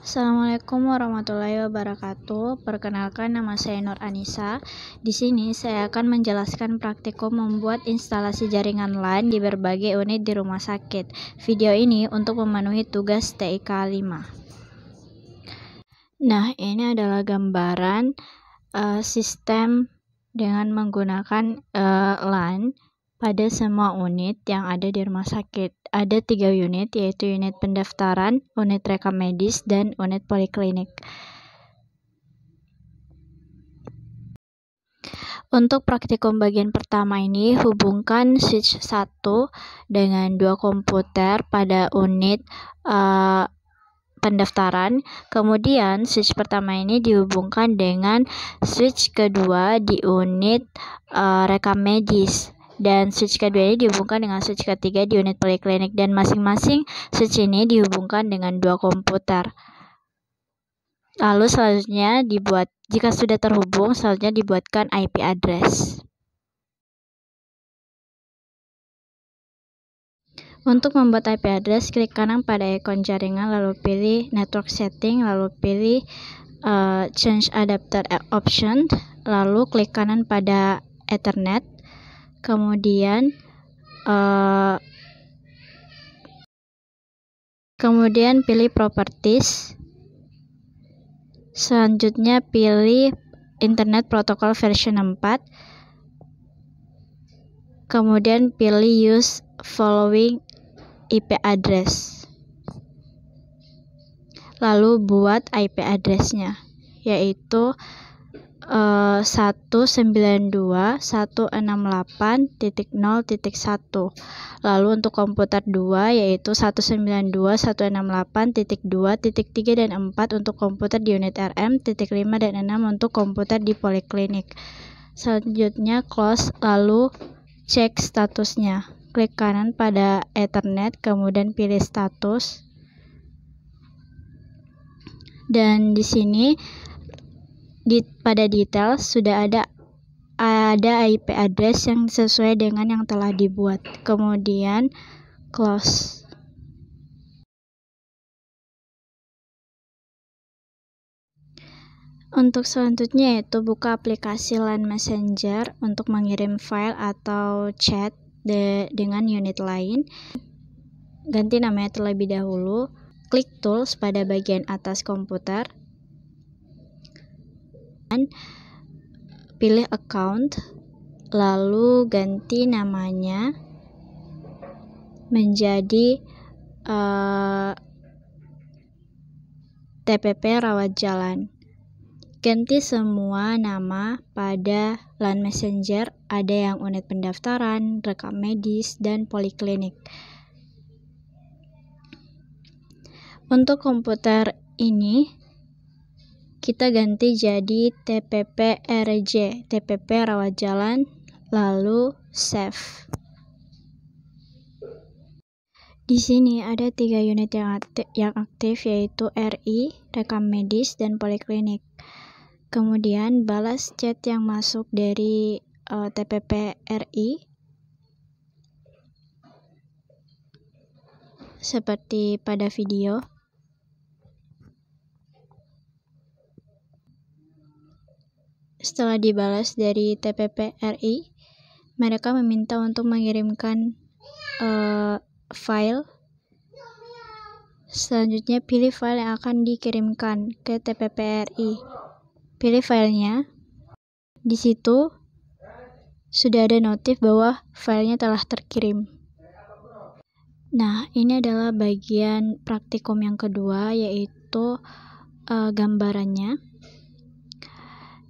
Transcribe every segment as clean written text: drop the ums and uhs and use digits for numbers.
Assalamualaikum warahmatullahi wabarakatuh. Perkenalkan, nama saya Nur Anissa. Di sini saya akan menjelaskan praktikum membuat instalasi jaringan LAN di berbagai unit di rumah sakit. Video ini untuk memenuhi tugas TIK 5. Nah, ini adalah gambaran sistem dengan menggunakan LAN pada semua unit yang ada di rumah sakit. Ada 3 unit, yaitu unit pendaftaran, unit rekam medis, dan unit poliklinik. Untuk praktikum bagian pertama ini, hubungkan switch 1 dengan 2 komputer pada unit pendaftaran. Kemudian switch pertama ini dihubungkan dengan switch kedua di unit rekam medis. Dan switch kedua ini dihubungkan dengan switch ketiga di unit poliklinik, dan masing-masing switch ini dihubungkan dengan 2 komputer. Lalu selanjutnya jika sudah terhubung, selanjutnya dibuatkan IP address. Untuk membuat IP address, klik kanan pada ikon jaringan, lalu pilih network setting, lalu pilih change adapter option, lalu klik kanan pada Ethernet. Kemudian pilih properties. Selanjutnya pilih Internet Protocol version 4. Kemudian pilih use following IP address. Lalu buat IP address-nya, yaitu 192.168.0.1. Lalu untuk komputer 2 yaitu 192.168.2.3 dan 4 untuk komputer di unit RM, 5 dan 6 untuk komputer di poliklinik. Selanjutnya close, lalu cek statusnya. Klik kanan pada Ethernet, kemudian pilih status. Dan di sini pada detail sudah ada IP address yang sesuai dengan yang telah dibuat. Kemudian close. Untuk selanjutnya yaitu buka aplikasi LAN Messenger untuk mengirim file atau chat dengan unit lain. Ganti namanya terlebih dahulu. Klik tools pada bagian atas komputer. Pilih account, lalu ganti namanya menjadi TPP Rawat Jalan. Ganti semua nama pada LAN Messenger, ada yang unit pendaftaran, rekam medis, dan poliklinik. Untuk komputer ini kita ganti jadi TPP RJ, TPP Rawat Jalan, lalu save. Di sini ada 3 unit yang aktif yaitu RI, rekam medis, dan poliklinik. Kemudian balas chat yang masuk dari TPP RI seperti pada video. Setelah dibalas dari TPP RI, mereka meminta untuk mengirimkan file. Selanjutnya pilih file yang akan dikirimkan ke TPP RI. Pilih filenya. Di situ sudah ada notif bahwa filenya telah terkirim. Nah, ini adalah bagian praktikum yang kedua, yaitu gambarannya.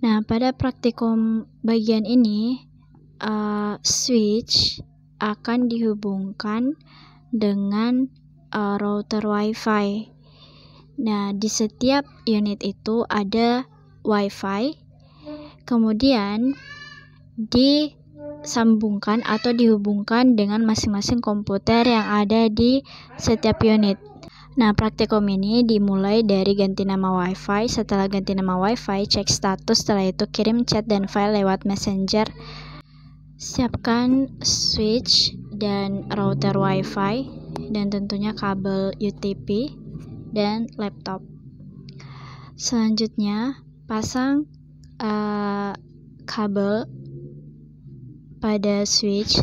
Nah, pada praktikum bagian ini, switch akan dihubungkan dengan router WiFi. Nah, di setiap unit itu ada WiFi, kemudian disambungkan atau dihubungkan dengan masing-masing komputer yang ada di setiap unit. Nah, praktikum ini dimulai dari ganti nama WiFi. Setelah ganti nama WiFi, cek status. Setelah itu kirim chat dan file lewat Messenger. Siapkan switch dan router WiFi dan tentunya kabel UTP dan laptop. Selanjutnya, pasang kabel pada switch.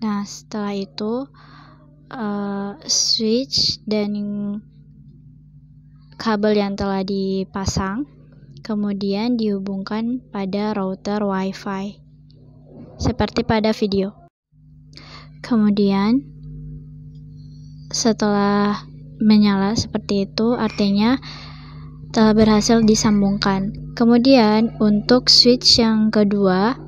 Nah, setelah itu switch dan kabel yang telah dipasang kemudian dihubungkan pada router WiFi seperti pada video. Kemudian setelah menyala seperti itu artinya telah berhasil disambungkan. Kemudian untuk switch yang kedua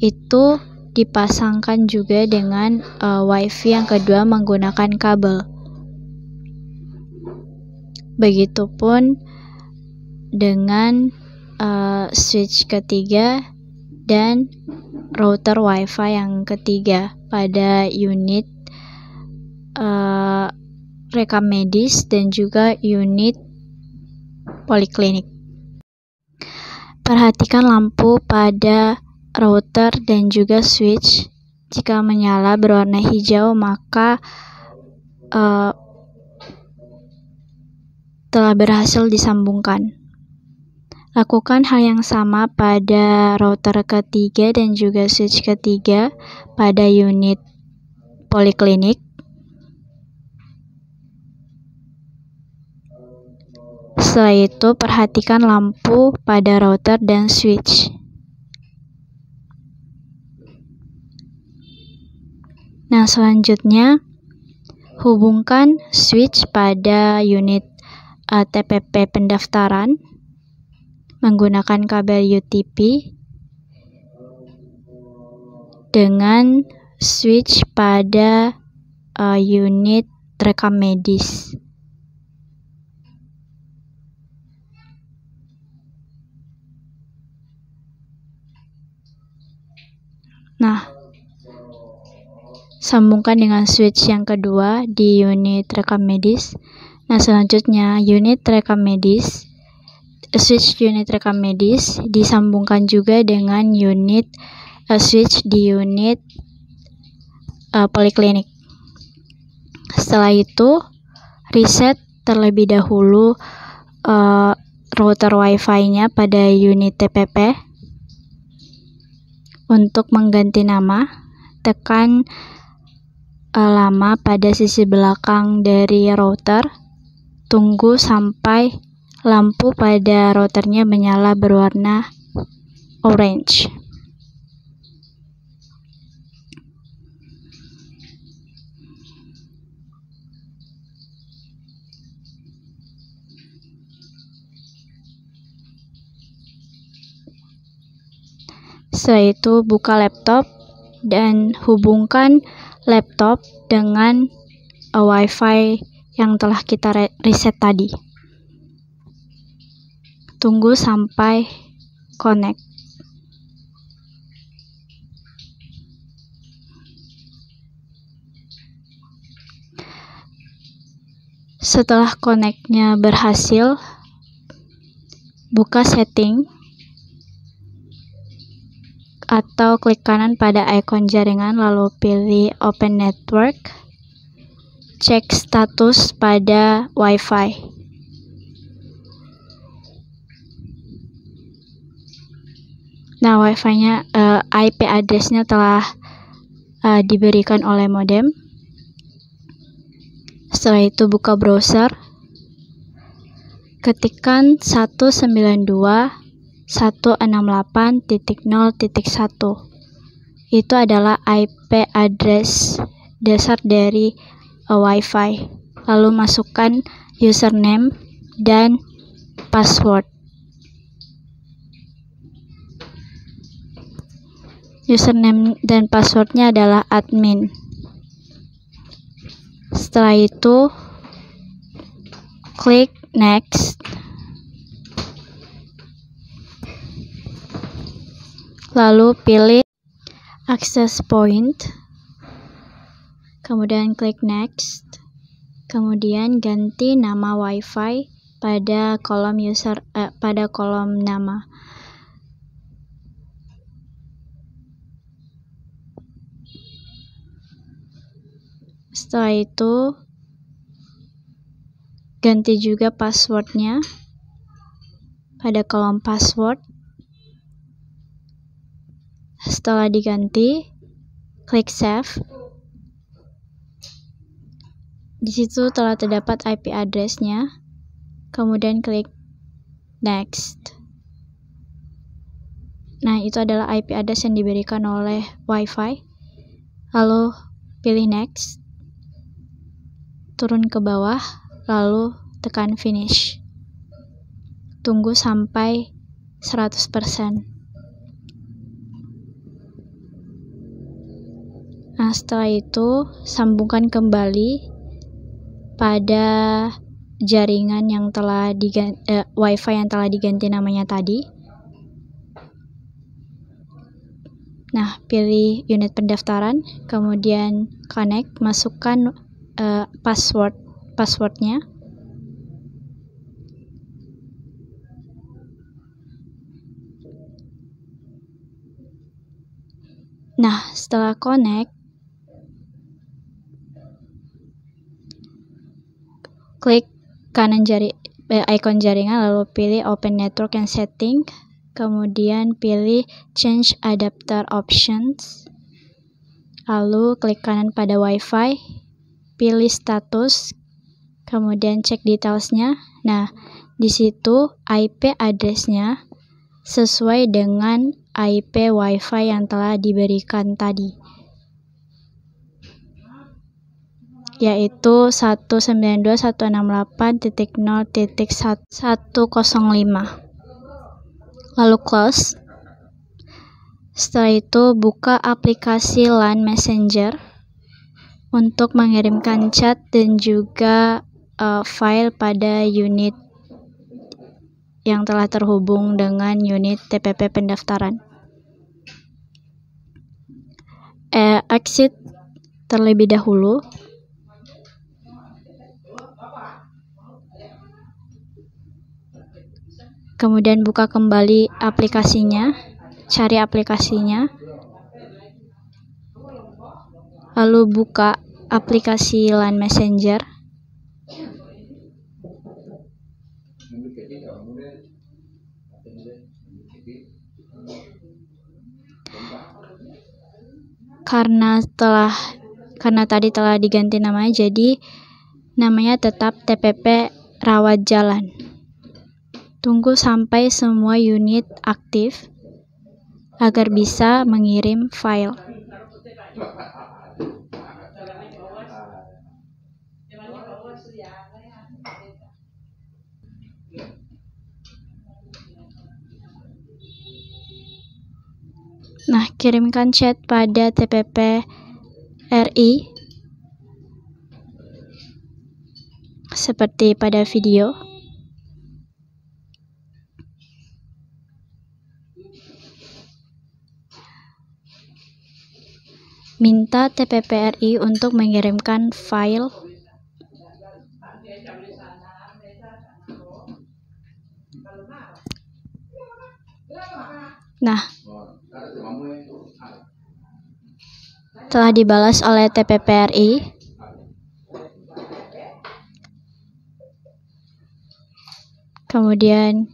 itu dipasangkan juga dengan WiFi yang kedua menggunakan kabel. Begitupun dengan switch ketiga dan router WiFi yang ketiga pada unit rekam medis dan juga unit poliklinik. Perhatikan lampu pada router dan juga switch. Jika menyala berwarna hijau maka telah berhasil disambungkan. Lakukan hal yang sama pada router ketiga dan juga switch ketiga pada unit poliklinik. Setelah itu, perhatikan lampu pada router dan switch. Nah, selanjutnya hubungkan switch pada unit TPP pendaftaran menggunakan kabel UTP dengan switch pada unit rekam medis. Nah, sambungkan dengan switch yang kedua di unit rekam medis. Nah, selanjutnya switch unit rekam medis disambungkan juga dengan unit switch di unit poliklinik. Setelah itu, reset terlebih dahulu router WiFi-nya pada unit TPP. Untuk mengganti nama, tekan lama pada sisi belakang dari router. Tunggu sampai lampu pada routernya menyala berwarna orange. Setelah itu buka laptop dan hubungkan laptop dengan WiFi yang telah kita reset tadi. Tunggu sampai connect. Setelah connect-nya berhasil, buka setting atau klik kanan pada ikon jaringan lalu pilih Open Network. Cek status pada WiFi. Nah, WiFi-nya IP address-nya telah diberikan oleh modem. Setelah itu buka browser. Ketikkan 192.168.0.1. Itu adalah IP address dasar dari WiFi. Lalu masukkan username dan password. Username dan passwordnya adalah admin. Setelah itu, klik next. Lalu pilih access point. Kemudian klik next. Kemudian ganti nama WiFi pada kolom pada kolom nama. Setelah itu ganti juga passwordnya pada kolom password. Setelah diganti, klik save. Di situ telah terdapat IP address-nya. Kemudian klik next. Nah, itu adalah IP address yang diberikan oleh Wi-Fi. Lalu pilih next. Turun ke bawah, lalu tekan finish. Tunggu sampai 100%. Nah, setelah itu sambungkan kembali pada jaringan yang telah Wi-Fi yang telah diganti namanya tadi. Nah, pilih unit pendaftaran, kemudian connect, masukkan passwordnya. Nah, setelah connect, klik kanan icon jaringan, lalu pilih Open Network and Setting, kemudian pilih Change Adapter Options, lalu klik kanan pada Wi-Fi, pilih status, kemudian cek detailsnya. Nah, di situ IP address-nya sesuai dengan IP Wi-Fi yang telah diberikan tadi, yaitu 192.168.0.105. Lalu close. Setelah itu buka aplikasi LAN Messenger untuk mengirimkan chat dan juga file pada unit yang telah terhubung dengan unit TPP pendaftaran. Exit terlebih dahulu. Kemudian buka kembali aplikasinya, cari aplikasinya, lalu buka aplikasi LAN Messenger. Karena tadi telah diganti namanya, jadi namanya tetap TPP Rawat Jalan. Tunggu sampai semua unit aktif agar bisa mengirim file. Nah, kirimkan chat pada TPP RI seperti pada video. Minta TPP RI untuk mengirimkan file. Nah, telah dibalas oleh TPP RI. Kemudian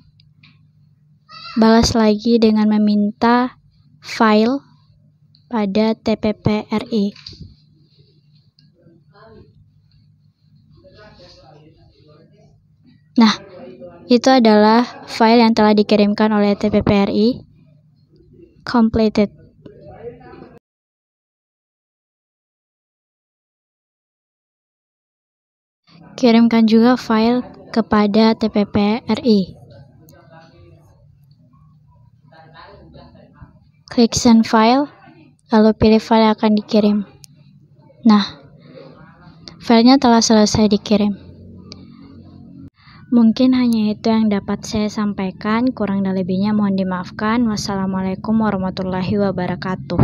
balas lagi dengan meminta file pada TPP RI. Nah, itu adalah file yang telah dikirimkan oleh TPP RI. Completed. Kirimkan juga file kepada TPP RI. Klik send file, lalu pilih file yang akan dikirim. Nah, filenya telah selesai dikirim. Mungkin hanya itu yang dapat saya sampaikan, kurang dan lebihnya mohon dimaafkan. Wassalamualaikum warahmatullahi wabarakatuh.